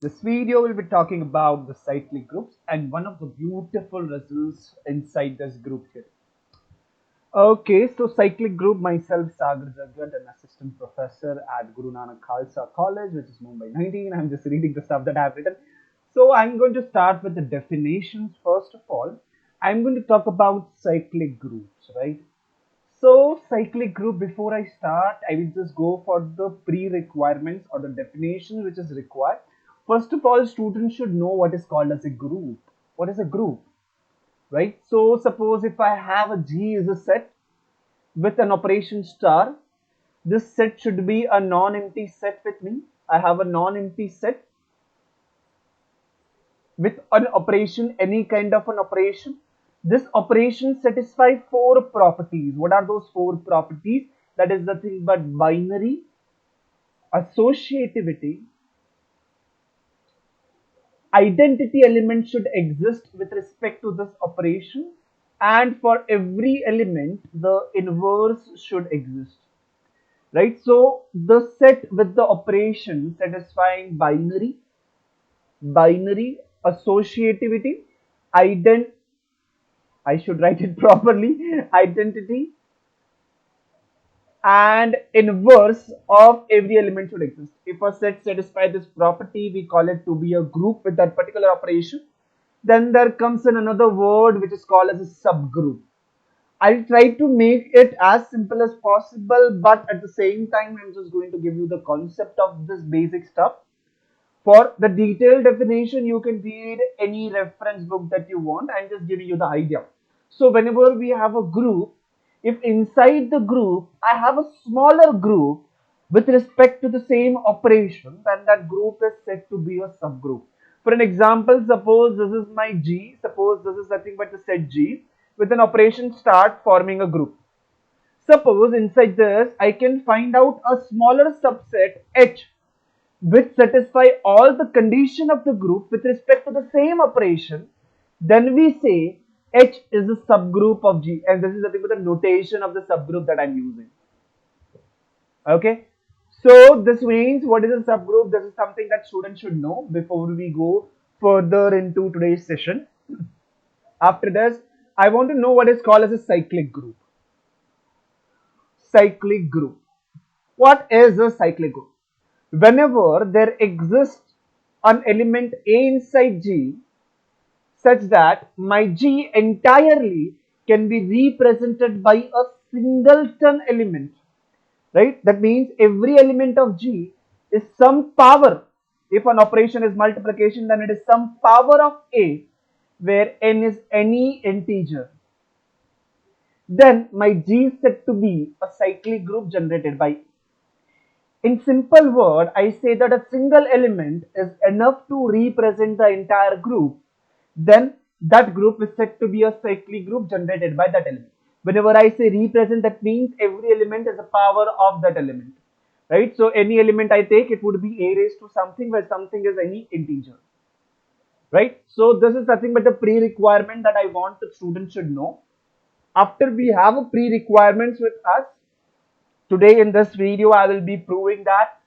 This video will be talking about the cyclic groups and one of the beautiful results inside this group here. Okay, so cyclic group, myself Sagar Jagad, an assistant professor at Guru Nanak Khalsa College, which is Mumbai 19. I'm just reading the stuff that I've written. So I'm going to start with the definitions first of all. I'm going to talk about cyclic groups, right? So, cyclic group, before I start, I will just go for the pre-requirements or the definition which is required. First of all, students should know what is called as a group. What is a group, right? So, suppose if I have a G is a set with an operation star, this set should be a non-empty set with me. I have a non-empty set with an operation, any kind of an operation. This operation satisfies four properties. What are those four properties? That is nothing but binary, associativity, identity element should exist with respect to this operation, and for every element, the inverse should exist. Right? So the set with the operation satisfying binary, associativity, ident I should write it properly, identity and inverse of every element should exist. If a set satisfies this property, we call it to be a group with that particular operation. Then there comes in another word which is called as a subgroup. I'll try to make it as simple as possible, but at the same time, I'm just going to give you the concept of this basic stuff. For the detailed definition, you can read any reference book that you want. I'm just giving you the idea. So whenever we have a group, if inside the group I have a smaller group with respect to the same operation, then that group is said to be a subgroup. For an example, suppose this is my G, suppose this is nothing but the set G with an operation start forming a group. Suppose inside this I can find out a smaller subset H which satisfy all the condition of the group with respect to the same operation, then we say H is a subgroup of G, and this is nothing but the notation of the subgroup that I'm using. Okay, so this means what is a subgroup? This is something that students should know before we go further into today's session. After this, I want to know what is called as a cyclic group. Cyclic group. What is a cyclic group? Whenever there exists an element A inside G such that my G entirely can be represented by a singleton element, right? That means every element of G is some power. If an operation is multiplication, then it is some power of A where n is any integer. Then my G is said to be a cyclic group generated by. In simple word, I say that a single element is enough to represent the entire group. Then that group is said to be a cyclic group generated by that element. Whenever I say represent, that means every element is a power of that element. Right? So any element I take, it would be a raised to something where something is any integer. Right? So this is nothing but the pre-requirement that I want the student should know. After we have a pre-requirements with us, today in this video, I will be proving that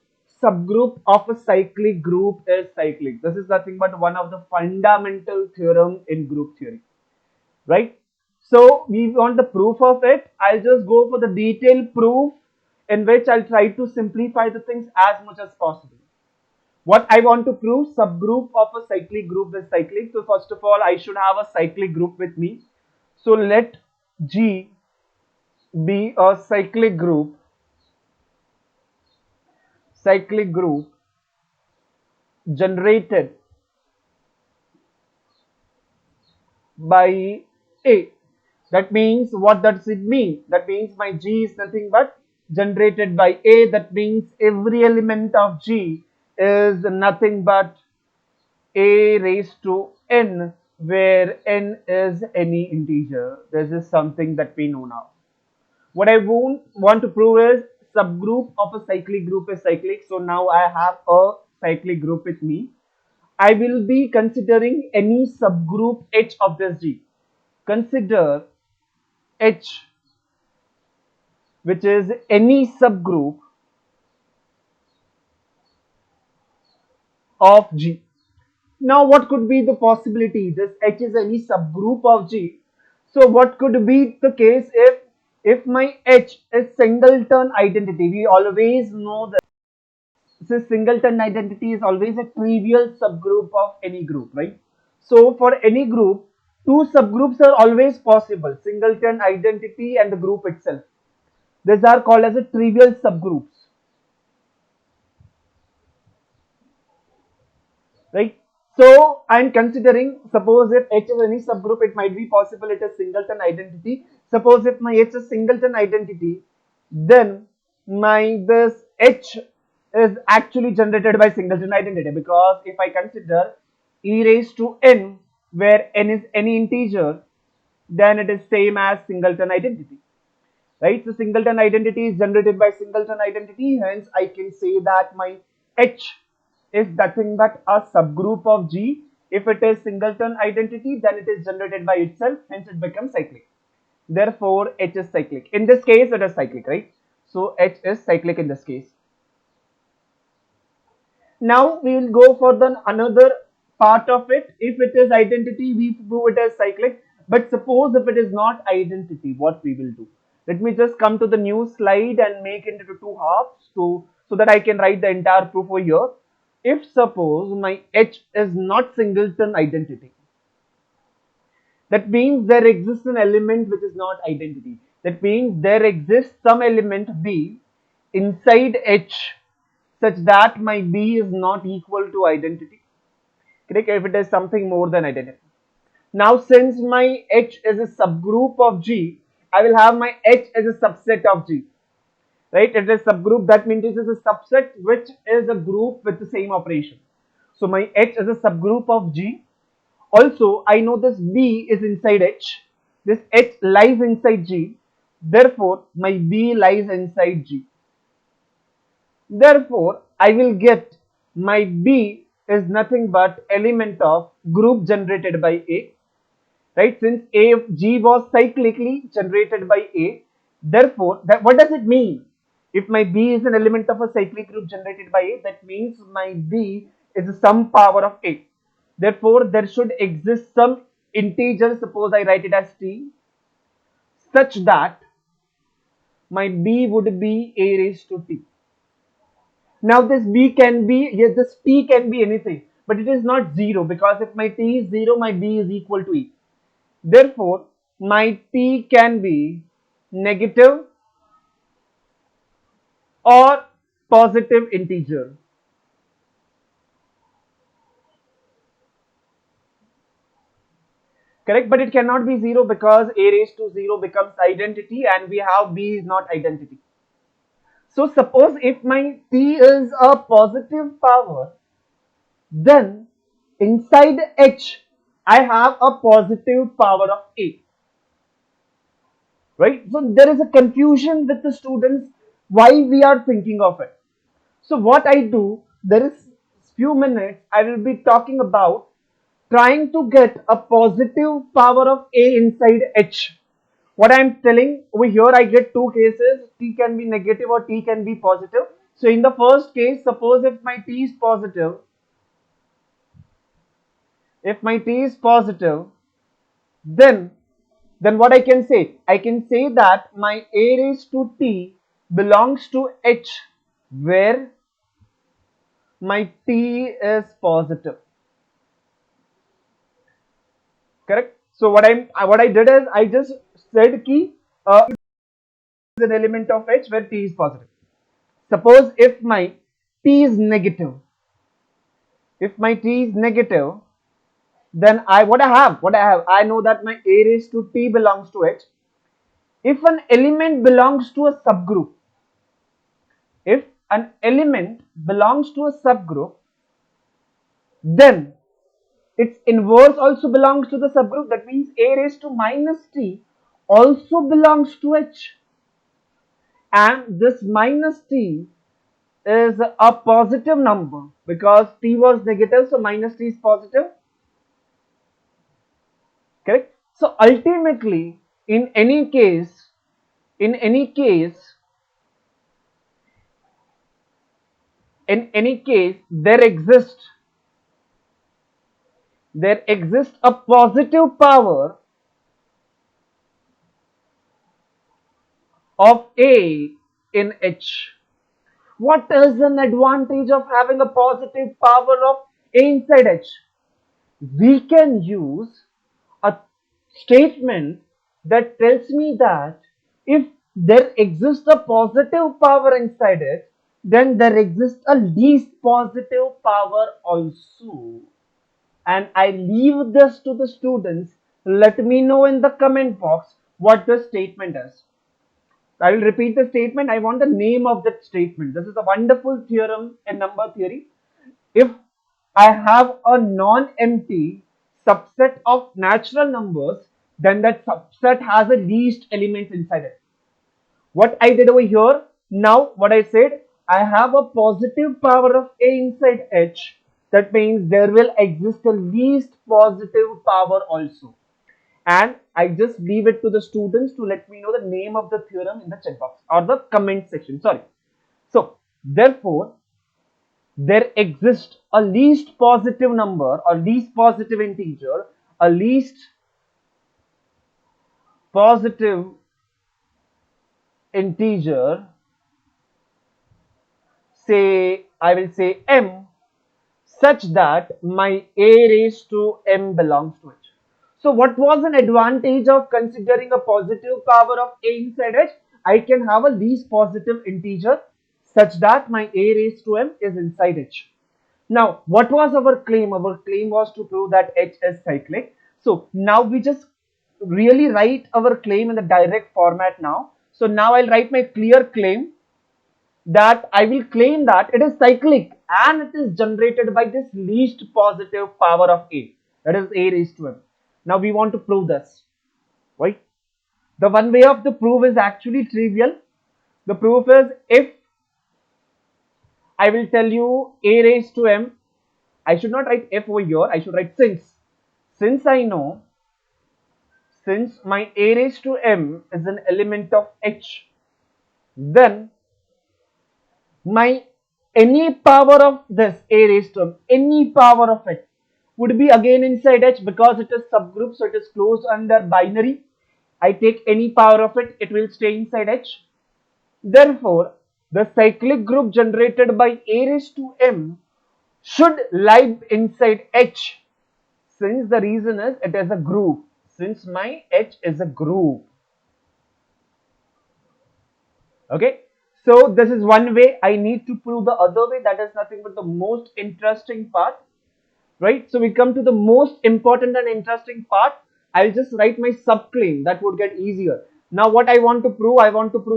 subgroup of a cyclic group is cyclic. This is nothing but one of the fundamental theorem in group theory, right? So we want the proof of it. I'll just go for the detailed proof in which I'll try to simplify the things as much as possible. What I want to prove, subgroup of a cyclic group is cyclic. So first of all, I should have a cyclic group with me. So let G be a cyclic group generated by A. That means what does it mean? That means my G is nothing but generated by A. That means every element of G is nothing but A raised to N, where N is any integer. This is something that we know now. What I want to prove is subgroup of a cyclic group is cyclic. So now I have a cyclic group with me. I will be considering any subgroup H of this G. Consider H, which is any subgroup of G. Now what could be the possibility? This H is any subgroup of G. So what could be the case if my H is singleton identity? We always know that this singleton identity is always a trivial subgroup of any group, right? So for any group, two subgroups are always possible, singleton identity and the group itself. These are called as a trivial subgroups, right? So I'm considering, suppose if H is any subgroup, it might be possible it is singleton identity. Suppose if my H is singleton identity, then my this H is actually generated by singleton identity, because if I consider e raised to n where n is any integer, then it is same as singleton identity, right? So singleton identity is generated by singleton identity, hence I can say that my H is nothing but a subgroup of G. If it is singleton identity, then it is generated by itself, hence it becomes cyclic. Therefore H is cyclic. In this case it is cyclic, right? So H is cyclic in this case. Now we will go for the another part of it. If it is identity, we prove it as cyclic. But suppose if it is not identity, what we will do? Let me just come to the new slide and make it into two halves so that I can write the entire proof over here. If suppose my H is not singleton identity, that means there exists an element which is not identity. That means there exists some element B inside H such that my B is not equal to identity. Correct? If it is something more than identity. Now since my H is a subgroup of G, I will have my H as a subset of G. Right? It is a subgroup, that means it is a subset which is a group with the same operation. So my H is a subgroup of G. Also, I know this B is inside H. This H lies inside G. Therefore, my B lies inside G. Therefore, I will get my B is nothing but element of group generated by A. Right? Since G was cyclically generated by A, therefore, what does it mean? If my B is an element of a cyclic group generated by A, that means my B is the sum power of A. Therefore, there should exist some integer, suppose I write it as t, such that my B would be a raised to t. Now this B can be, yes, this t can be anything, but it is not 0, because if my t is 0, my B is equal to e. Therefore, my t can be negative or positive integer. Correct? But it cannot be 0 because a raised to 0 becomes identity and we have B is not identity. So suppose if my t is a positive power, then inside H I have a positive power of A. Right? So there is a confusion with the students why we are thinking of it. So what I do, there is few minutes I will be talking about trying to get a positive power of A inside H. What I am telling over here, I get two cases, t can be negative or t can be positive. So in the first case, suppose if my t is positive, then what I can say? I can say that my a raised to t belongs to H where my t is positive. Correct? So what I did is I just said key is an element of H where t is positive. Suppose if my t is negative, then I know that my a raised to t belongs to H. If an element belongs to a subgroup, then its inverse also belongs to the subgroup. That means a raised to minus t also belongs to H, and this minus t is a positive number because t was negative, so minus t is positive. Correct? So ultimately, in any case, there exists there exists a positive power of A in H. What is an advantage of having a positive power of A inside H? We can use a statement that tells me that if there exists a positive power inside it, then there exists a least positive power also. And I leave this to the students. Let me know in the comment box what the statement is. I will repeat the statement. I want the name of that statement. This is a wonderful theorem in number theory. If I have a non-empty subset of natural numbers, then that subset has a least element inside it. What I did over here, now what I said, I have a positive power of A inside H. That means there will exist a least positive power also. And I just leave it to the students to let me know the name of the theorem in the chat box or the comment section. Sorry. So, therefore, there exists a least positive number or least positive integer, a least positive integer, say, I will say m, such that my a raised to m belongs to it. So what was an advantage of considering a positive power of a inside h? I can have a least positive integer such that my a raised to m is inside h. Now, what was our claim? Our claim was to prove that h is cyclic. So now we just really write our claim in the direct format now. So now I'll write my clear claim that I will claim that it is cyclic and it is generated by this least positive power of A, that is A raised to M. Now we want to prove this, right? The one way of the proof is actually trivial. The proof is, if I will tell you A raised to M, I should not write F over here, I should write since I know, since my A raised to M is an element of H, then my any power of this A raised to m, any power of it would be again inside H because it is subgroup, so it is closed under binary. I take any power of it, it will stay inside H. Therefore, the cyclic group generated by A raised to m should lie inside H, since the reason is it is a group, since my H is a group. Okay. So this is one way. I need to prove the other way. That is nothing but the most interesting part, right? So we come to the most important and interesting part. I'll just write my subclaim. That would get easier. Now what I want to prove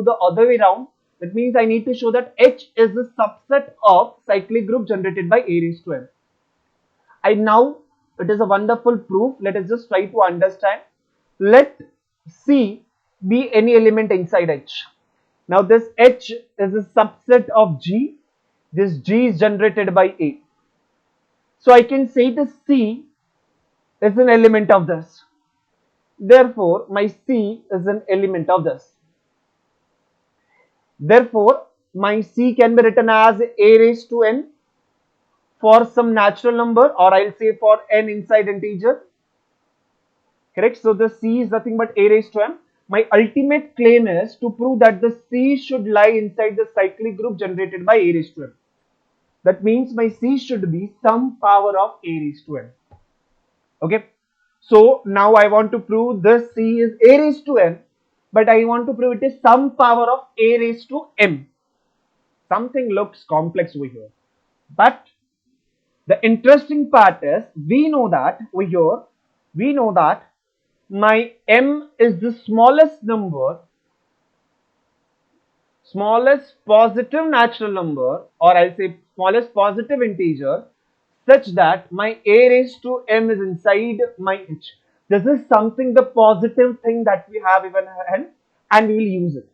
the other way around. That means I need to show that H is a subset of cyclic group generated by A raised to M. It is a wonderful proof. Let us just try to understand. Let C be any element inside H. Now this H is a subset of G. This G is generated by A. So I can say the C is an element of this. Therefore, my C is an element of this. Therefore, my C can be written as A raised to N for some natural number, or I'll say for N inside integer. Correct? So the C is nothing but A raised to M. My ultimate claim is to prove that the C should lie inside the cyclic group generated by A raised to M. That means my C should be some power of A raised to M. Okay. So now I want to prove this C is A raised to N, but I want to prove it is some power of A raised to M. Something looks complex over here. But the interesting part is, we know that over here, we know that my M is the smallest number, smallest positive natural number, or I'll say smallest positive integer, such that my A raised to M is inside my H. This is something, the positive thing that we have even N, and we will use it.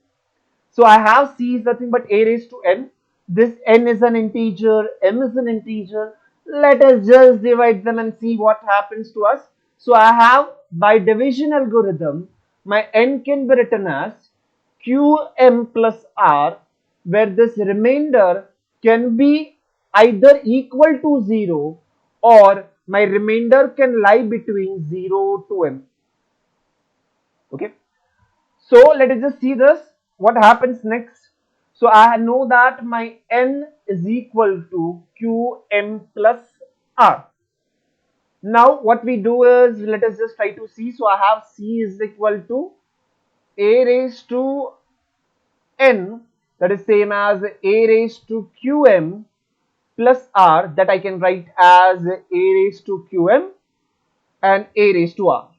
So I have C is nothing but A raised to N. This N is an integer, M is an integer. Let us just divide them and see what happens to us. So I have, by division algorithm, my N can be written as Qm plus R, where this remainder can be either equal to 0 or my remainder can lie between 0 to m. Okay, so let us just see this. What happens next? So I know that my n is equal to qm plus r. Now what we do is, let us just try to see. So I have c is equal to a raised to n, that is same as a raised to qm plus r, that I can write as a raised to qm and a raised to r.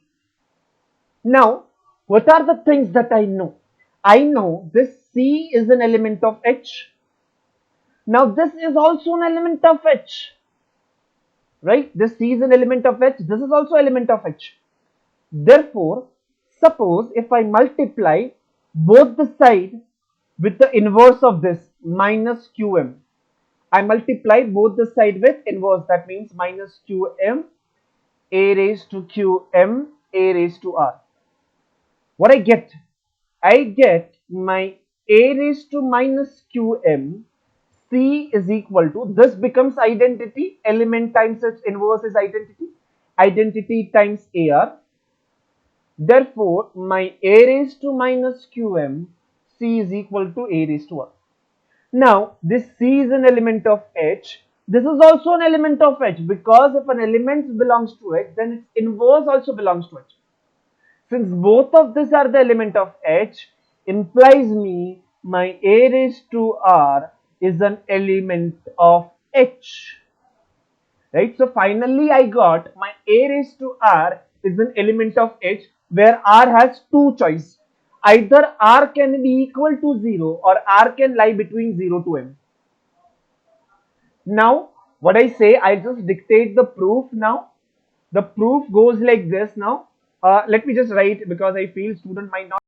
Now, what are the things that I know? I know this C is an element of H. Now, this is also an element of H, right? This C is an element of H. This is also element of H. Therefore, suppose if I multiply both the side with the inverse of this minus Qm. I multiply both the side with inverse. That means minus Qm a raised to Qm a raised to r. What I get? I get my a raised to minus qm c is equal to, this becomes identity, element times its inverse is identity, identity times ar. Therefore, my a raised to minus qm c is equal to a raised to r. Now, this c is an element of H. This is also an element of H, because if an element belongs to H, then its inverse also belongs to H. Since both of these are the element of H, implies me my a raised to r is an element of H. Right? So finally I got my a raised to r is an element of H, where r has two choice. Either r can be equal to 0 or r can lie between 0 to m. Now what I say, I just dictate the proof now. The proof goes like this now. Let me just write, because I feel student might not